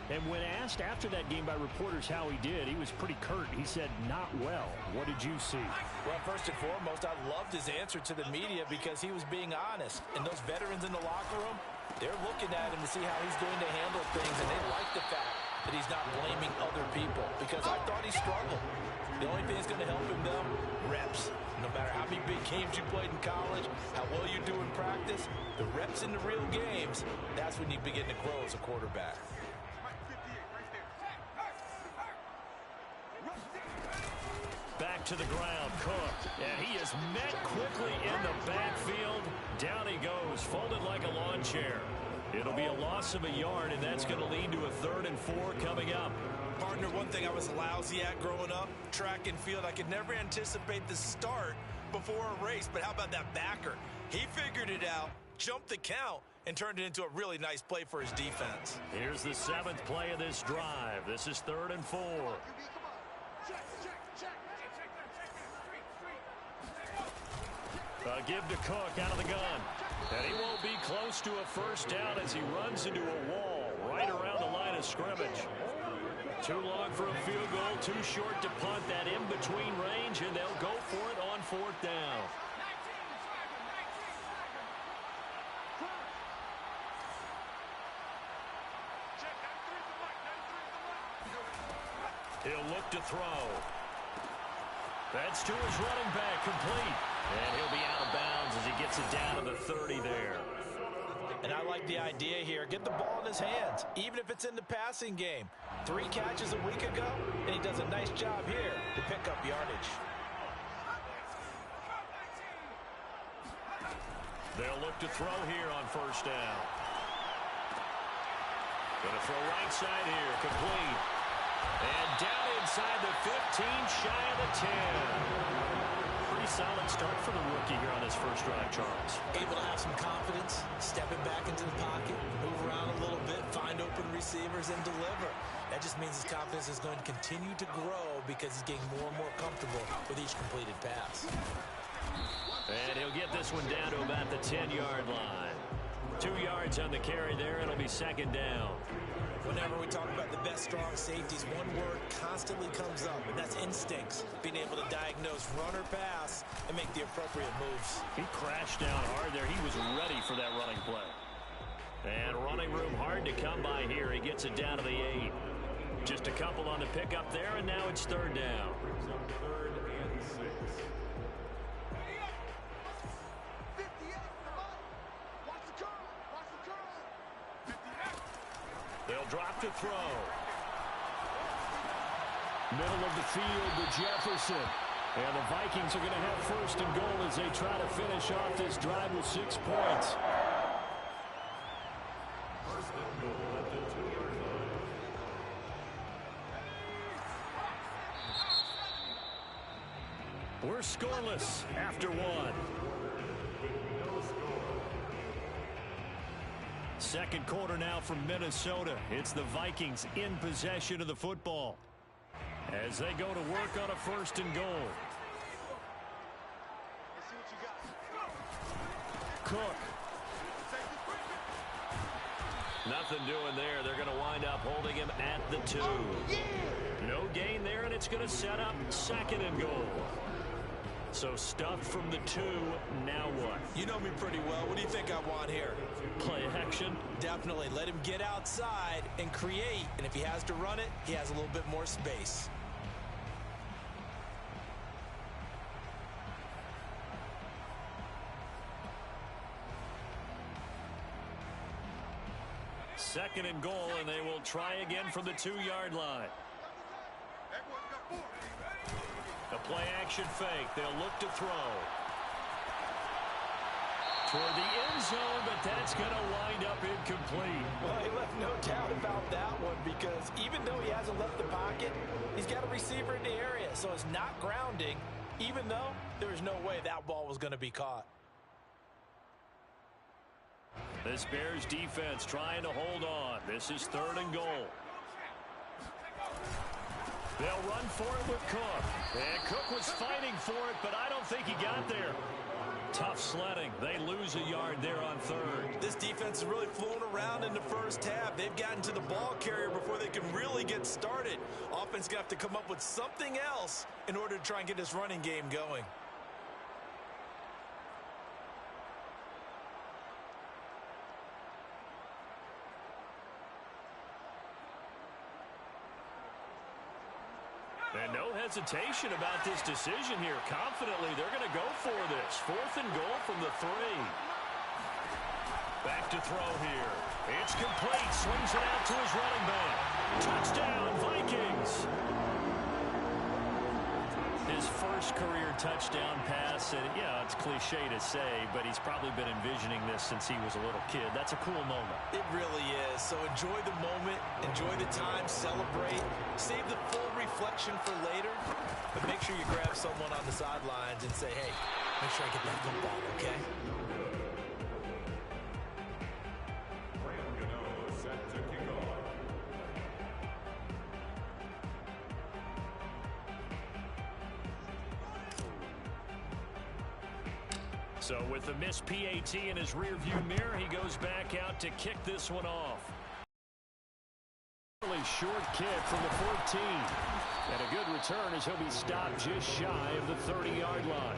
And when asked after that game by reporters how he did, he was pretty curt. He said, not well. What did you see? Well, first and foremost, I loved his answer to the media because he was being honest. And those veterans in the locker room, they're looking at him to see how he's going to handle things, and they like the fact that he's not blaming other people because I thought he struggled. The only thing that's going to help him, though, reps. No matter how many big games you played in college, how well you do in practice, the reps in the real games, that's when you begin to grow as a quarterback. Back to the ground, Cook. And he is met quickly in the backfield. Down he goes, folded like a lawn chair. It'll be a loss of a yard, and that's going to lead to a 3rd and 4 coming up. Partner, one thing I was lousy at growing up, track and field, I could never anticipate the start before a race, but how about that backer? He figured it out, jumped the count, and turned it into a really nice play for his defense. Here's the 7th play of this drive. This is 3rd and 4. Give to Cook out of the gun. And he won't be close to a first down as he runs into a wall right around the line of scrimmage. Too long for a field goal, too short to punt that in-between range, and they'll go for it on 4th down. He'll look to throw. That's to his running back, complete. And he'll be out of bounds as he gets it down to the 30 there. And I like the idea here. Get the ball in his hands, even if it's in the passing game. 3 catches a week ago, and he does a nice job here to pick up yardage. They'll look to throw here on 1st down. Going to throw right side here, complete. And down inside the 15, shy of the 10. Pretty solid start for the rookie here on his first drive, Charles. Able to have some confidence, stepping back into the pocket, move around a little bit, find open receivers, and deliver. That just means his confidence is going to continue to grow because he's getting more and more comfortable with each completed pass. And he'll get this one down to about the 10-yard line. 2 yards on the carry there. It'll be 2nd down. Whenever we talk about the best strong safeties, one word constantly comes up, and that's instincts. Being able to diagnose run or pass and make the appropriate moves. He crashed down hard there. He was ready for that running play. And running room hard to come by here. He gets it down to the 8. Just a couple on the pickup there, and now it's 3rd down. 3rd and 6. They'll drop to throw. Middle of the field to Jefferson. And the Vikings are going to have 1st and goal as they try to finish off this drive with 6 points. 1st and goal at the 2-yard line. We're scoreless after 1. Second quarter now from Minnesota. It's the Vikings in possession of the football as they go to work on a 1st and goal. Cook. Nothing doing there. They're going to wind up holding him at the 2. No gain there, and it's going to set up 2nd and goal. So stuffed from the 2, now what? You know me pretty well. What do you think I want here? Play action? Definitely. Let him get outside and create. And if he has to run it, he has a little bit more space. Second and goal, and they will try again from the 2-yard line. A play-action fake. They'll look to throw. Toward the end zone, but that's going to wind up incomplete. Well, he left no doubt about that one because even though he hasn't left the pocket, he's got a receiver in the area, so it's not grounding, even though there was no way that ball was going to be caught. This Bears defense trying to hold on. This is 3rd and goal. They'll run for it with Cook. And Cook was fighting for it, but I don't think he got there. Tough sledding. They lose a yard there on 3rd. This defense is really flown around in the first half. They've gotten to the ball carrier before they gets started. Offense going to have to come up with something else in order to try and get this running game going. And no hesitation about this decision here. Confidently, they're going to go for this. 4th and goal from the 3. Back to throw here. It's complete. Swings it out to his running back. Touchdown, Vikings. His first career touchdown pass. And, yeah, it's cliche to say, but he's probably been envisioning this since he was a little kid. That's a cool moment. It really is. So enjoy the moment. Enjoy the time. Celebrate. Save the full reflection for later. But make sure you grab someone on the sidelines and say, hey, make sure I get that football, okay? Set to kick off. So with the missed PAT in his rearview mirror, he goes back out to kick this one off. Really short kick from the 14. And a good return as he'll be stopped just shy of the 30-yard line.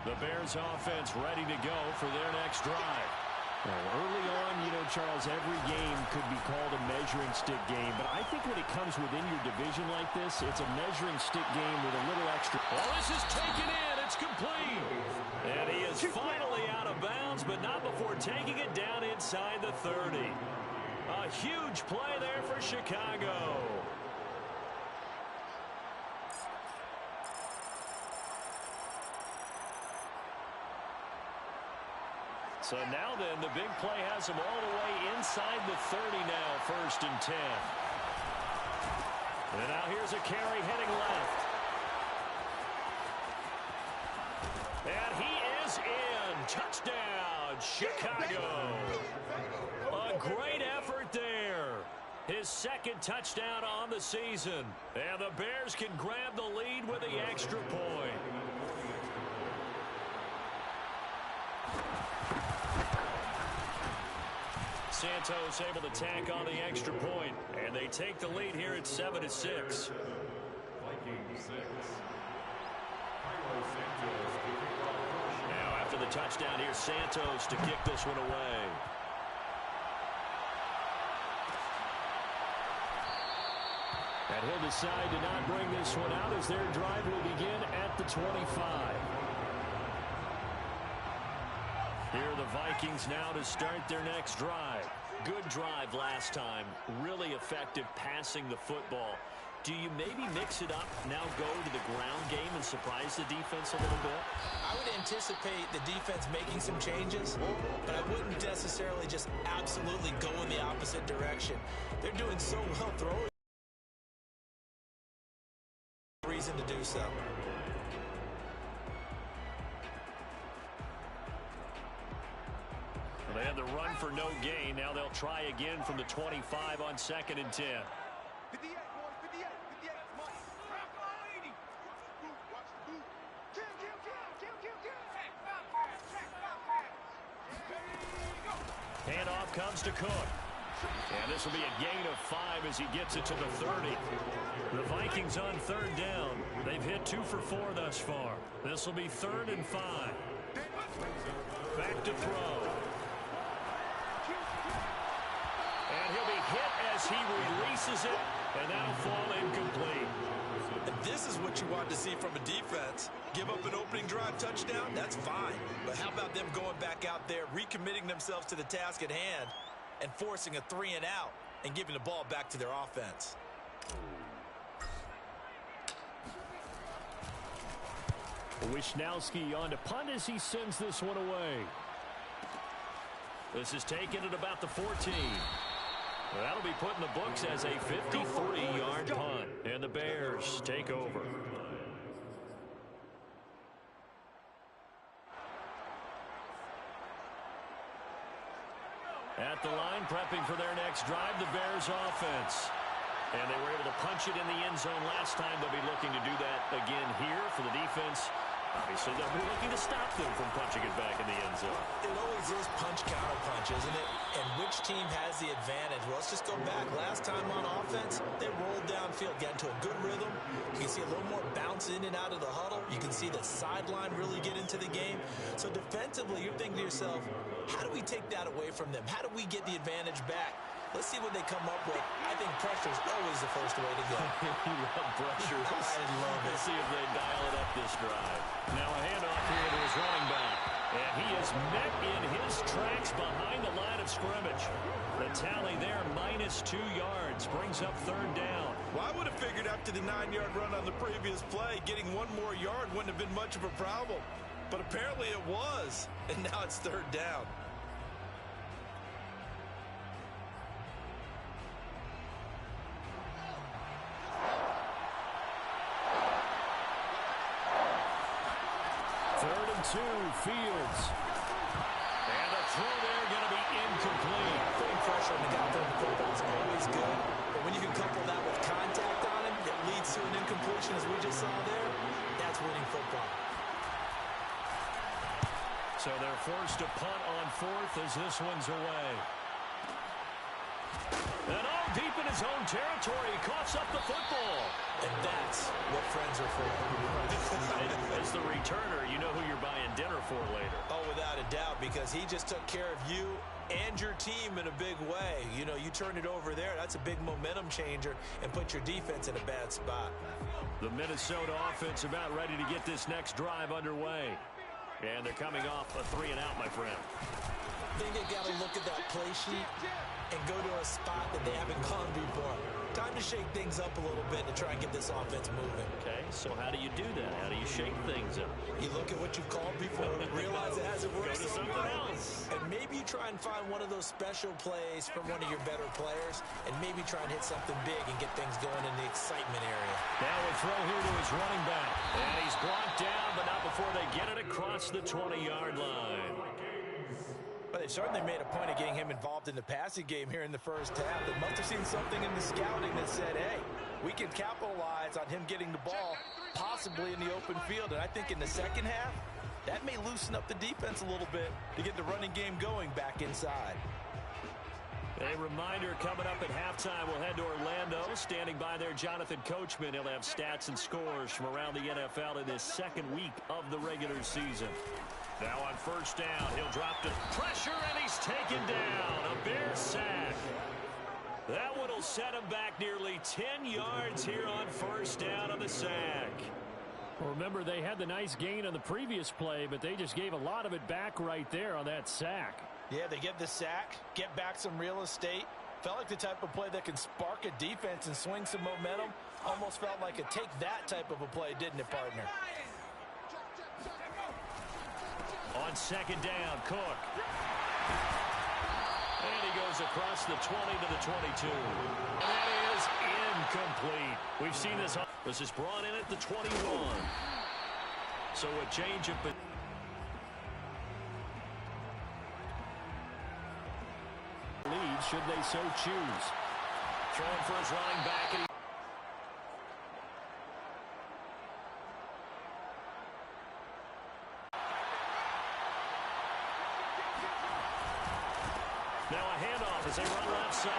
The Bears offense ready to go for their next drive. Well, early on, you know, Charles, every game could be called a measuring stick game. But I think when it comes within your division like this, it's a measuring stick game with a little extra. Well, this is taken in. It's complete. And he is finally out of bounds, but not before taking it down inside the 30. A huge play there for Chicago. So now then, the big play has him all the way inside the 30 now, 1st and 10. And now here's a carry heading left. And he is in. Touchdown, Chicago. A great effort there. His 2nd touchdown on the season. And the Bears can grab the lead with the extra point. Santos able to tack on the extra point, and they take the lead here at 7-6. Vikings 6. Now after the touchdown, here's Santos to kick this one away. And he'll decide to not bring this one out as their drive will begin at the 25. Here are the Vikings now to start their next drive. Good drive last time. Really effective passing the football. Do you maybe mix it up, now go to the ground game and surprise the defense a little bit? I would anticipate the defense making some changes, but I wouldn't necessarily just absolutely go in the opposite direction. They're doing so well throwing. Reason to do so. They had the run for no gain. Now they'll try again from the 25 on 2nd and 10. Handoff comes to Cook. And this will be a gain of 5 as he gets it to the 30. The Vikings on 3rd down. They've hit 2 for 4 thus far. This will be 3rd and 5. Back to throw. And he'll be hit as he releases it, and that'll fall incomplete. And this is what you want to see from a defense. Give up an opening drive touchdown, that's fine. But how about them going back out there, recommitting themselves to the task at hand, and forcing a 3 and out, and giving the ball back to their offense? Wisnowski on to punt as he sends this one away. This is taken at about the 14. That'll be put in the books as a 53-yard punt. And the Bears take over. At the line, prepping for their next drive, the Bears offense. And they were able to punch it in the end zone last time. They'll be looking to do that again here for the defense. Obviously, they'll be looking to stop them from punching it back in the end zone. It always is punch counter advantage, isn't it? And which team has the advantage? Well, let's just go back. Last time on offense, they rolled downfield, got into a good rhythm. You can see a little more bounce in and out of the huddle. You can see the sideline really get into the game. So defensively, you're thinking to yourself, how do we take that away from them? How do we get the advantage back? Let's see what they come up with. I think pressure is always the first way to go. You love pressure. I love it. Let's see if they dial it up this drive. Now a handoff here to his running back. And he is met in his tracks behind the line of scrimmage. The tally there, -2 yards, brings up 3rd down. Well, I would have figured after the 9-yard run on the previous play, getting one more yard wouldn't have been much of a problem. But apparently it was. And now it's 3rd down. Third and 2, Fields. And the throw there going to be incomplete. Putting pressure on the guy throwing the football is always good. But when you can couple that with contact on him, it leads to an incompletion, as we just saw there. That's winning football. So they're forced to punt on 4th as this one's away. And all deep in his own territory, he coughs up the football. And that's what friends are for. As the returner, you know who you're buying dinner for later. Oh, without a doubt, because he just took care of you and your team in a big way. You know, you turn it over there, that's a big momentum changer and put your defense in a bad spot. The Minnesota offense about ready to get this next drive underway. And they're coming off a 3-and-out, my friend. I think they got to look at that play sheet and go to a spot that they haven't gone before. Time to shake things up a little bit to try and get this offense moving. Okay, so how do you do that? How do you shake things up? You look at what you've called before, realize it hasn't worked. Go to something else. And maybe you try and find one of those special plays from one of your better players, and maybe try and hit something big and get things going in the excitement area. Now a throw here to his running back. And he's blocked down, but not before they get it across the 20-yard line. But they certainly made a point of getting him involved in the passing game here in the first half. They must have seen something in the scouting that said, hey, we can capitalize on him getting the ball, possibly in the open field. And I think in the second half, that may loosen up the defense a little bit to get the running game going back inside. A reminder coming up at halftime, we'll head to Orlando. Standing by there, Jonathan Coachman. He'll have stats and scores from around the NFL in this second week of the regular season. Now on 1st down, he'll drop to pressure, and he's taken down. A Bear sack. That one will set him back nearly 10 yards here on 1st down on the sack. Well, remember, they had the nice gain on the previous play, but they just gave a lot of it back right there on that sack. Yeah, they get the sack, get back some real estate. Felt like the type of play that can spark a defense and swing some momentum. Almost felt like a take that type of a play, didn't it, partner? On 2nd down, Cook. And he goes across the 20 to the 22. And that is incomplete. We've seen this. This is brought in at the 21. So a change of... Lead, should they so choose. Throwing for his running back. And now a handoff as they run left side.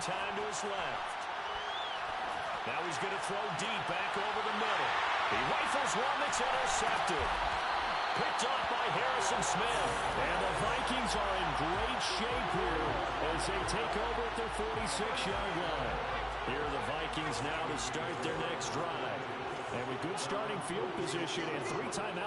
Time to his left. Now he's going to throw deep back over the middle. He rifles one that's intercepted. Picked off by Harrison Smith. And the Vikings are in great shape here as they take over at their 46-yard line. Here are the Vikings now to start their next drive. And with good starting field position and 3 timeouts.